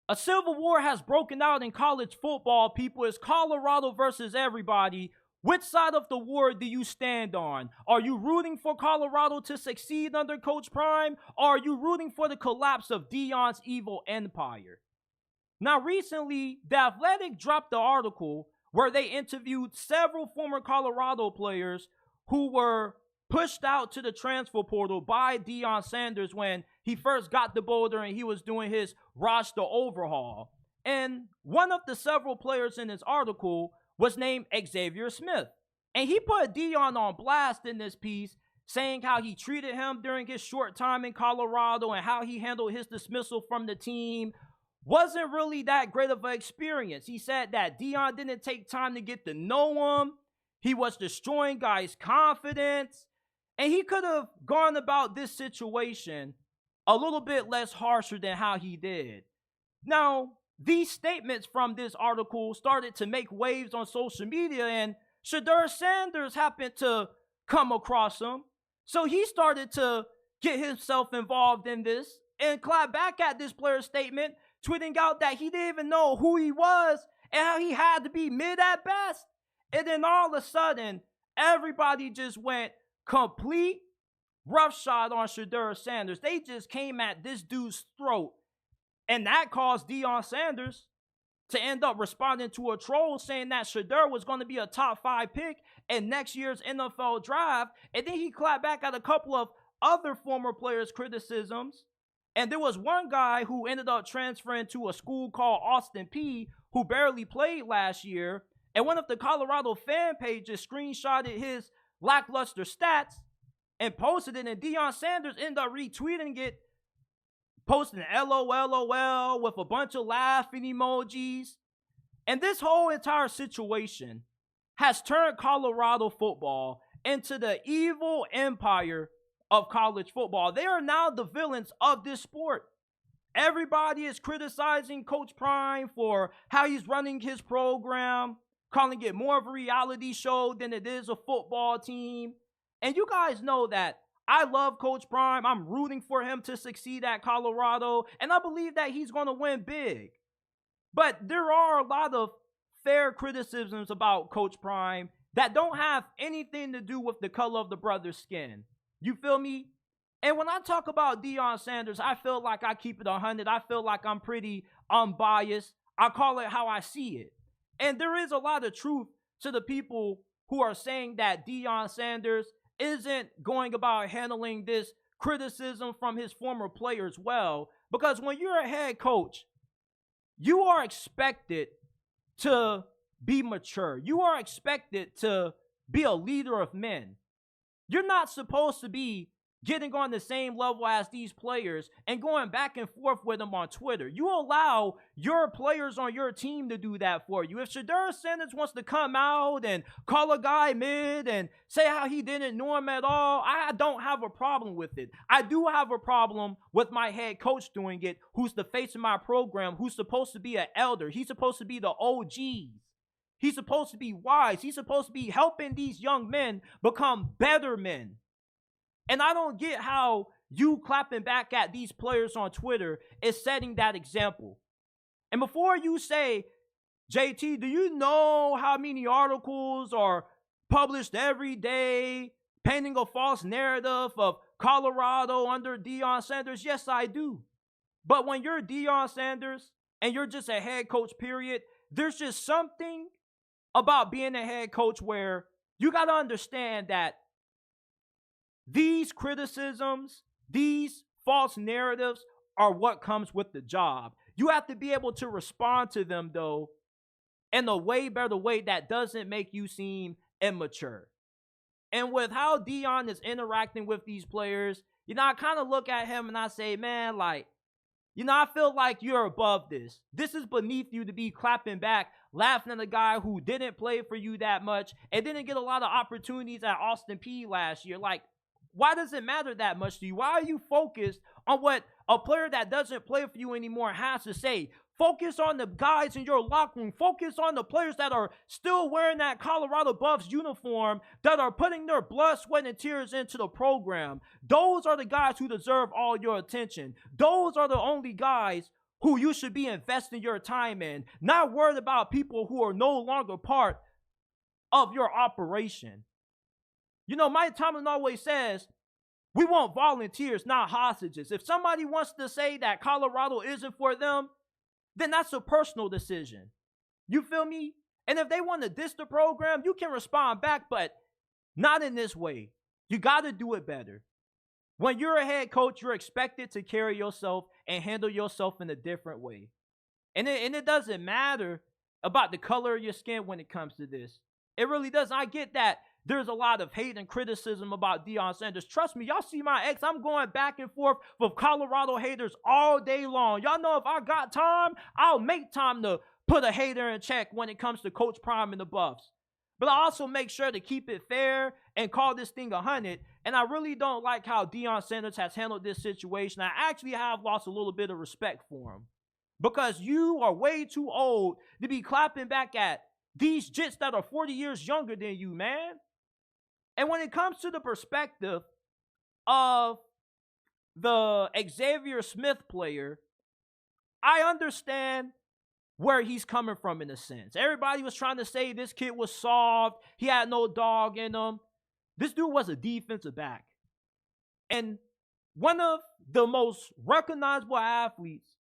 A civil war has broken out in college football, people. It's Colorado versus everybody. Which side of the war do you stand on? Are you rooting for Colorado to succeed under Coach Prime? Or are you rooting for the collapse of Deion's evil empire? Now, recently, The Athletic dropped the article where they interviewed several former Colorado players who were pushed out to the transfer portal by Deion Sanders when he first got to Boulder and he was doing his roster overhaul. And one of the several players in this article was named Xavier Smith. And he put Deion on blast in this piece, saying how he treated him during his short time in Colorado and how he handled his dismissal from the team wasn't really that great of an experience. He said that Deion didn't take time to get to know him. He was destroying guys' confidence. And he could have gone about this situation a little bit less harsher than how he did. Now, these statements from this article started to make waves on social media, and Shedeur Sanders happened to come across them. So he started to get himself involved in this and clap back at this player's statement, tweeting out that he didn't even know who he was and how he had to be mid at best. And then all of a sudden, everybody just went complete roughshod on Shedeur Sanders. They just came at this dude's throat. And that caused Deion Sanders to end up responding to a troll saying that Shedeur was going to be a top 5 pick in next year's NFL draft. And then he clapped back at a couple of other former players' criticisms. And there was one guy who ended up transferring to a school called Austin Peay who barely played last year. And one of the Colorado fan pages screenshotted his lackluster stats and posted it, and Deion Sanders ended up retweeting it, posting LOL with a bunch of laughing emojis. And this whole entire situation has turned Colorado football into the evil empire of college football. They are now the villains of this sport. Everybody is criticizing Coach Prime for how he's running his program, calling it more of a reality show than it is a football team. And you guys know that I love Coach Prime. I'm rooting for him to succeed at Colorado, and I believe that he's going to win big. But there are a lot of fair criticisms about Coach Prime that don't have anything to do with the color of the brother's skin. You feel me? And when I talk about Deion Sanders, I feel like I keep it 100. I feel like I'm pretty unbiased. I call it how I see it. And there is a lot of truth to the people who are saying that Deion Sanders isn't going about handling this criticism from his former players well. Because when you're a head coach, you are expected to be mature. You are expected to be a leader of men. You're not supposed to be getting on the same level as these players and going back and forth with them on Twitter. You allow your players on your team to do that for you. If Shedeur Sanders wants to come out and call a guy mid and say how he didn't know him at all, I don't have a problem with it. I do have a problem with my head coach doing it, who's the face of my program, who's supposed to be an elder. He's supposed to be the OGs. He's supposed to be wise. He's supposed to be helping these young men become better men. And I don't get how you clapping back at these players on Twitter is setting that example. And before you say, JT, do you know how many articles are published every day painting a false narrative of Colorado under Deion Sanders? Yes, I do. But when you're Deion Sanders and you're just a head coach, period, there's just something about being a head coach where you got to understand that these criticisms, these false narratives are what comes with the job. You have to be able to respond to them, though, in a way better way that doesn't make you seem immature. And with how Deion is interacting with these players, I kind of look at him and I say, man, like, I feel like you're above this. This is beneath you to be clapping back, laughing at a guy who didn't play for you that much and didn't get a lot of opportunities at Austin Peay last year. Like, why does it matter that much to you? Why are you focused on what a player that doesn't play for you anymore has to say? Focus on the guys in your locker room. Focus on the players that are still wearing that Colorado Buffs uniform, that are putting their blood, sweat, and tears into the program. Those are the guys who deserve all your attention. Those are the only guys who you should be investing your time in, not worried about people who are no longer part of your operation. You know, Mike Tomlin always says, we want volunteers, not hostages. If somebody wants to say that Colorado isn't for them, then that's a personal decision. You feel me? And if they want to diss the program, you can respond back, but not in this way. You got to do it better. When you're a head coach, you're expected to carry yourself and handle yourself in a different way. And it doesn't matter about the color of your skin when it comes to this. It really doesn't. I get that there's a lot of hate and criticism about Deion Sanders. Trust me, y'all see my ex. I'm going back and forth with Colorado haters all day long. Y'all know if I got time, I'll make time to put a hater in check when it comes to Coach Prime and the Buffs. But I also make sure to keep it fair and call this thing 100. And I really don't like how Deion Sanders has handled this situation. I actually have lost a little bit of respect for him. Because you are way too old to be clapping back at these jits that are 40 years younger than you, man. And when it comes to the perspective of the Xavier Smith player, I understand where he's coming from in a sense. Everybody was trying to say this kid was soft. He had no dog in him. This dude was a defensive back. And one of the most recognizable athletes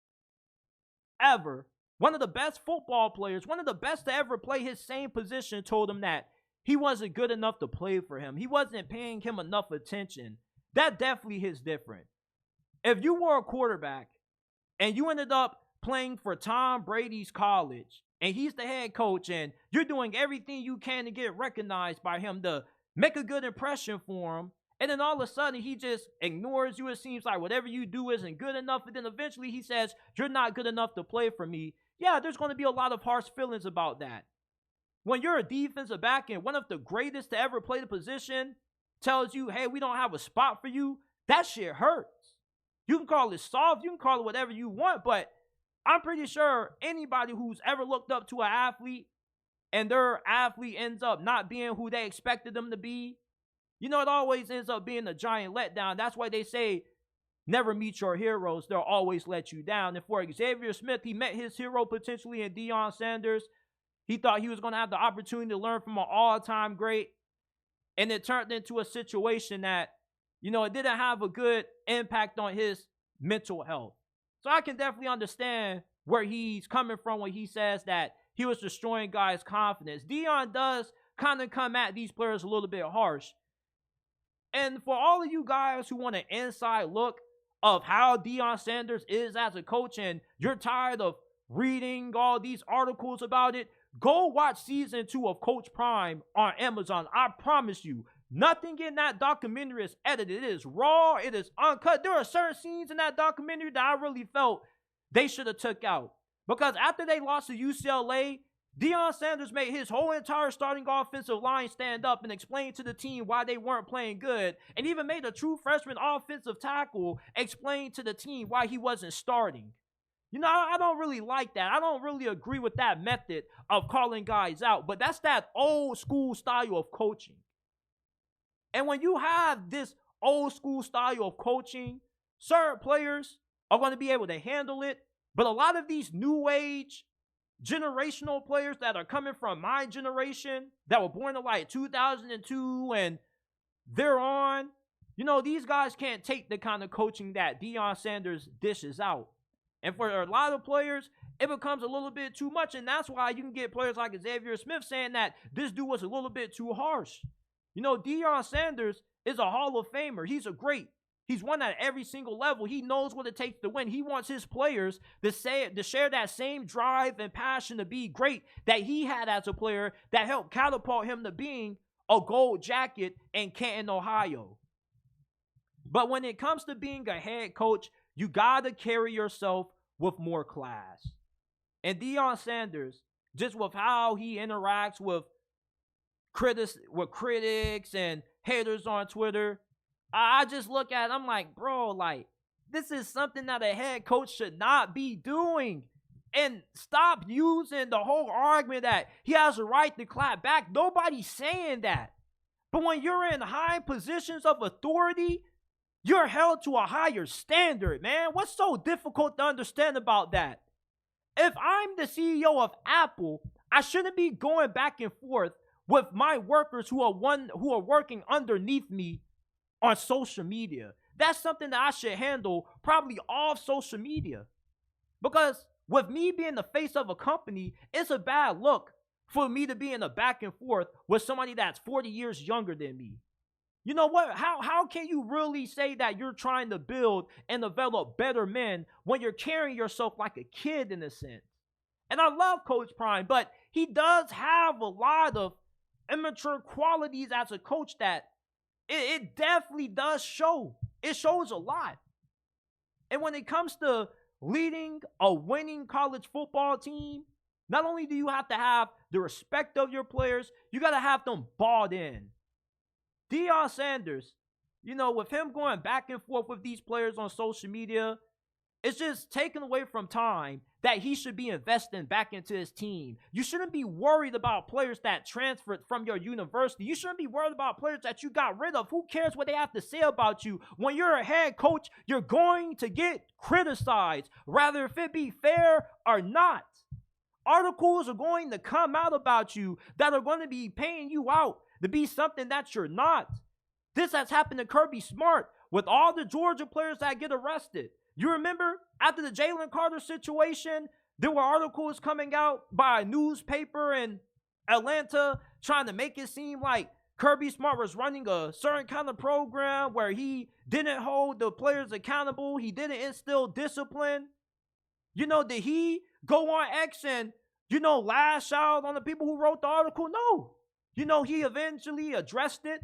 ever, one of the best football players, one of the best to ever play his same position, told him that he wasn't good enough to play for him. He wasn't paying him enough attention. That definitely hits different. If you were a quarterback and you ended up playing for Tom Brady's college and he's the head coach and you're doing everything you can to get recognized by him to make a good impression for him, and then all of a sudden he just ignores you, it seems like whatever you do isn't good enough, and then eventually he says, you're not good enough to play for me. Yeah, there's going to be a lot of harsh feelings about that. When you're a defensive back and one of the greatest to ever play the position tells you, hey, we don't have a spot for you, that shit hurts. You can call it soft, you can call it whatever you want, but I'm pretty sure anybody who's ever looked up to an athlete and their athlete ends up not being who they expected them to be, you know, it always ends up being a giant letdown. That's why they say never meet your heroes. They'll always let you down. And for Xavier Smith, he met his hero potentially in Deion Sanders. He thought he was going to have the opportunity to learn from an all-time great. And it turned into a situation that, you know, it didn't have a good impact on his mental health. So I can definitely understand where he's coming from when he says that he was destroying guys' confidence. Deion does kind of come at these players a little bit harsh. And for all of you guys who want an inside look of how Deion Sanders is as a coach and you're tired of reading all these articles about it, go watch season 2 of Coach Prime on Amazon. I promise you, nothing in that documentary is edited. It is raw. It is uncut. There are certain scenes in that documentary that I really felt they should have took out. Because after they lost to UCLA, Deion Sanders made his whole entire starting offensive line stand up and explain to the team why they weren't playing good, and even made a true freshman offensive tackle explain to the team why he wasn't starting. You know, I don't really like that. I don't really agree with that method of calling guys out, but that's that old school style of coaching. And when you have this old school style of coaching, certain players are going to be able to handle it, but a lot of these new age generational players that are coming from my generation that were born in like 2002 and they're on, you know, these guys can't take the kind of coaching that Deion Sanders dishes out. And for a lot of players, it becomes a little bit too much. And that's why you can get players like Xavier Smith saying that this dude was a little bit too harsh. You know, Deion Sanders is a Hall of Famer. He's a great. He's won at every single level. He knows what it takes to win. He wants his players to share that same drive and passion to be great that he had as a player that helped catapult him to being a gold jacket in Canton, Ohio. But when it comes to being a head coach, you got to carry yourself with more class. And Deion Sanders, just with how he interacts with critics and haters on Twitter, I just look at it, I'm like, bro, like, this is something that a head coach should not be doing. And stop using the whole argument that he has a right to clap back. Nobody's saying that. But when you're in high positions of authority, You're held to a higher standard, man. What's so difficult to understand about that? If I'm the CEO of Apple, I shouldn't be going back and forth with my workers who are working underneath me on social media. That's something that I should handle probably off social media. Because with me being the face of a company, it's a bad look for me to be in a back and forth with somebody that's 40 years younger than me. You know what? How can you really say that you're trying to build and develop better men when you're carrying yourself like a kid in a sense? And I love Coach Prime, but he does have a lot of immature qualities as a coach that it definitely does show. It shows a lot. And when it comes to leading a winning college football team, not only do you have to have the respect of your players, you got to have them bought in. Deion Sanders, with him going back and forth with these players on social media, it's just taken away from time that he should be investing back into his team. You shouldn't be worried about players that transferred from your university. You shouldn't be worried about players that you got rid of. Who cares what they have to say about you? When you're a head coach, you're going to get criticized, rather if it be fair or not. Articles are going to come out about you that are going to be paying you out to be something that you're not. This has happened to Kirby Smart with all the Georgia players that get arrested. You remember after the Jalen Carter situation, there were articles coming out by a newspaper in Atlanta trying to make it seem like Kirby Smart was running a certain kind of program where he didn't hold the players accountable. He didn't instill discipline. Did he go on X and, lash out on the people who wrote the article? No. He eventually addressed it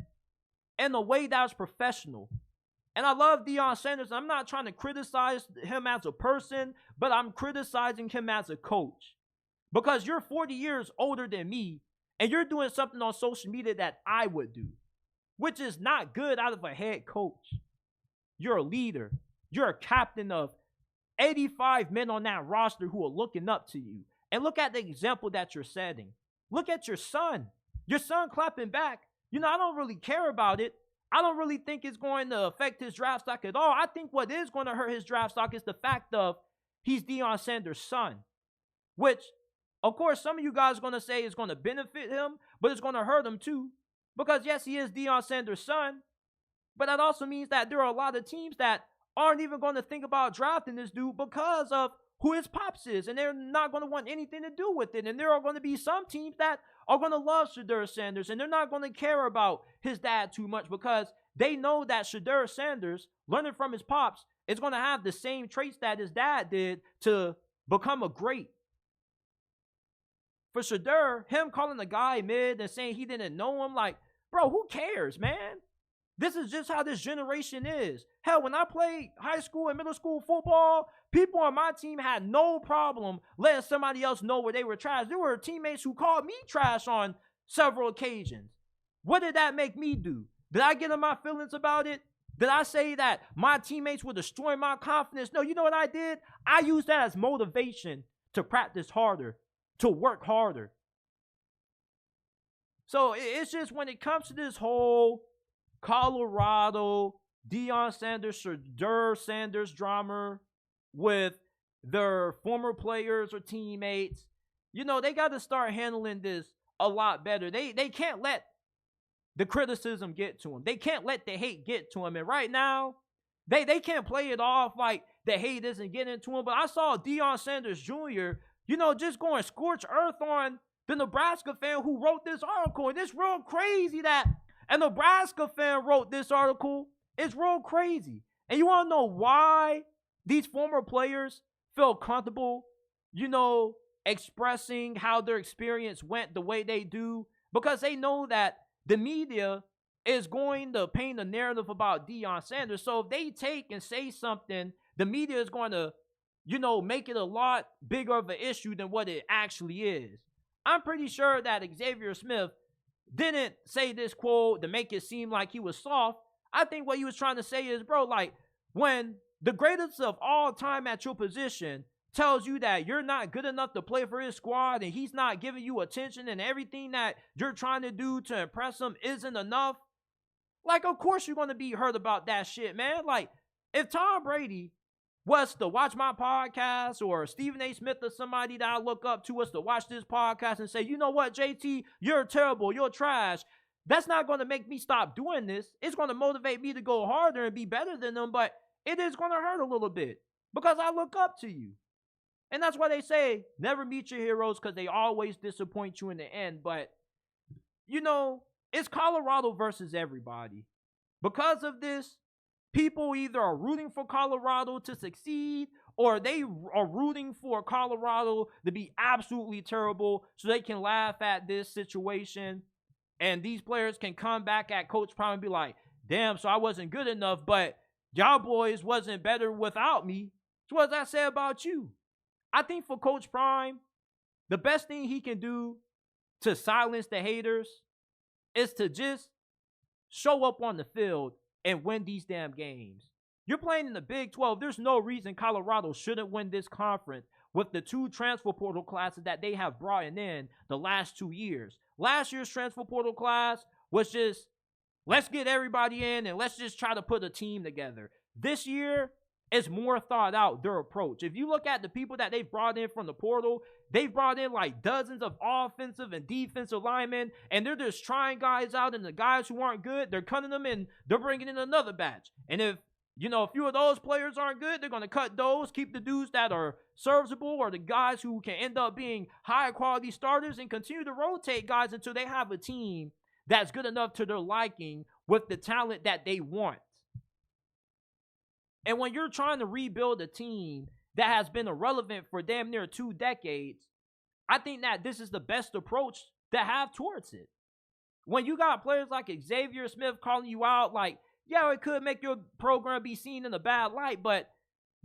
in a way that was professional. And I love Deion Sanders. I'm not trying to criticize him as a person, but I'm criticizing him as a coach. Because you're 40 years older than me, and you're doing something on social media that I would do, which is not good out of a head coach. You're a leader. You're a captain of 85 men on that roster who are looking up to you. And look at the example that you're setting. Look at your son. Your son clapping back. I don't really care about it. I don't really think it's going to affect his draft stock at all. I think what is going to hurt his draft stock is the fact of he's Deion Sanders' son, which, of course, some of you guys are going to say is going to benefit him, but it's going to hurt him too. Because, yes, he is Deion Sanders' son, but that also means that there are a lot of teams that aren't even going to think about drafting this dude because of who his pops is, and they're not going to want anything to do with it. And there are going to be some teams that are going to love Shedeur Sanders, and they're not going to care about his dad too much because they know that Shedeur Sanders, learning from his pops, is going to have the same traits that his dad did to become a great. For Shedeur, him calling the guy mid and saying he didn't know him, like, bro, who cares, man? This is just how this generation is. Hell, when I played high school and middle school football, people on my team had no problem letting somebody else know where they were trash. There were teammates who called me trash on several occasions. What did that make me do? Did I get in my feelings about it? Did I say that my teammates were destroying my confidence? No, you know what I did? I used that as motivation to practice harder, to work harder. So it's just when it comes to this whole Colorado, Deion Sanders, Shedeur Sanders drama with their former players or teammates, they got to start handling this a lot better. They can't let the criticism get to them. They can't let the hate get to them. And right now, they can't play it off like the hate isn't getting to them. But I saw Deion Sanders Jr., just going scorched earth on the Nebraska fan who wrote this article. And it's real crazy that a Nebraska fan wrote this article. It's real crazy. And you want to know why these former players feel comfortable, expressing how their experience went the way they do? Because they know that the media is going to paint a narrative about Deion Sanders. So if they take and say something, the media is going to, make it a lot bigger of an issue than what it actually is. I'm pretty sure that Xavier Smith didn't say this quote to make it seem like he was soft. I think what he was trying to say is, bro, like, when the greatest of all time at your position tells you that you're not good enough to play for his squad and he's not giving you attention and everything that you're trying to do to impress him isn't enough, Like, of course you're going to be hurt about that shit, man. Like, if Tom Brady was to watch my podcast, or Stephen A. Smith or somebody that I look up to was to watch this podcast and say, you know what, JT, you're terrible, you're trash, that's not going to make me stop doing this. It's going to motivate me to go harder and be better than them, but it is going to hurt a little bit because I look up to you. And that's why they say never meet your heroes, because they always disappoint you in the end. But, you know, it's Colorado versus everybody. Because of this, people either are rooting for Colorado to succeed, or they are rooting for Colorado to be absolutely terrible so they can laugh at this situation. And these players can come back at Coach Prime and be like, damn, so I wasn't good enough, but y'all boys wasn't better without me. So what does that say about you? I think for Coach Prime, the best thing he can do to silence the haters is to just show up on the field and win these damn games. You're playing in the Big 12. There's no reason Colorado shouldn't win this conference with the 2 transfer portal classes that they have brought in the last 2 years. Last year's transfer portal class was just, let's get everybody in and let's just try to put a team together. This year, it's more thought out, their approach. If you look at the people that they've brought in from the portal, they've brought in like dozens of offensive and defensive linemen, and they're just trying guys out, and the guys who aren't good, they're cutting them and they're bringing in another batch. And if, you know, a few of those players aren't good, they're going to cut those, keep the dudes that are serviceable or the guys who can end up being higher quality starters, and continue to rotate guys until they have a team that's good enough to their liking with the talent that they want. And when you're trying to rebuild a team that has been irrelevant for damn near 2 decades, I think that this is the best approach to have towards it. When you got players like Xavier Smith calling you out, like, yeah, it could make your program be seen in a bad light, but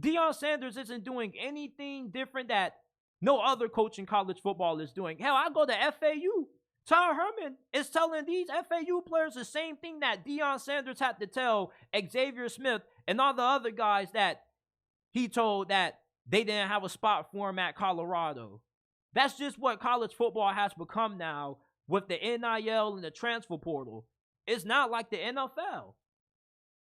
Deion Sanders isn't doing anything different that no other coach in college football is doing. Hell, I go to FAU. Tom Herman is telling these FAU players the same thing that Deion Sanders had to tell Xavier Smith and all the other guys that he told that they didn't have a spot for him at Colorado. That's just what college football has become now with the NIL and the transfer portal. It's not like the NFL.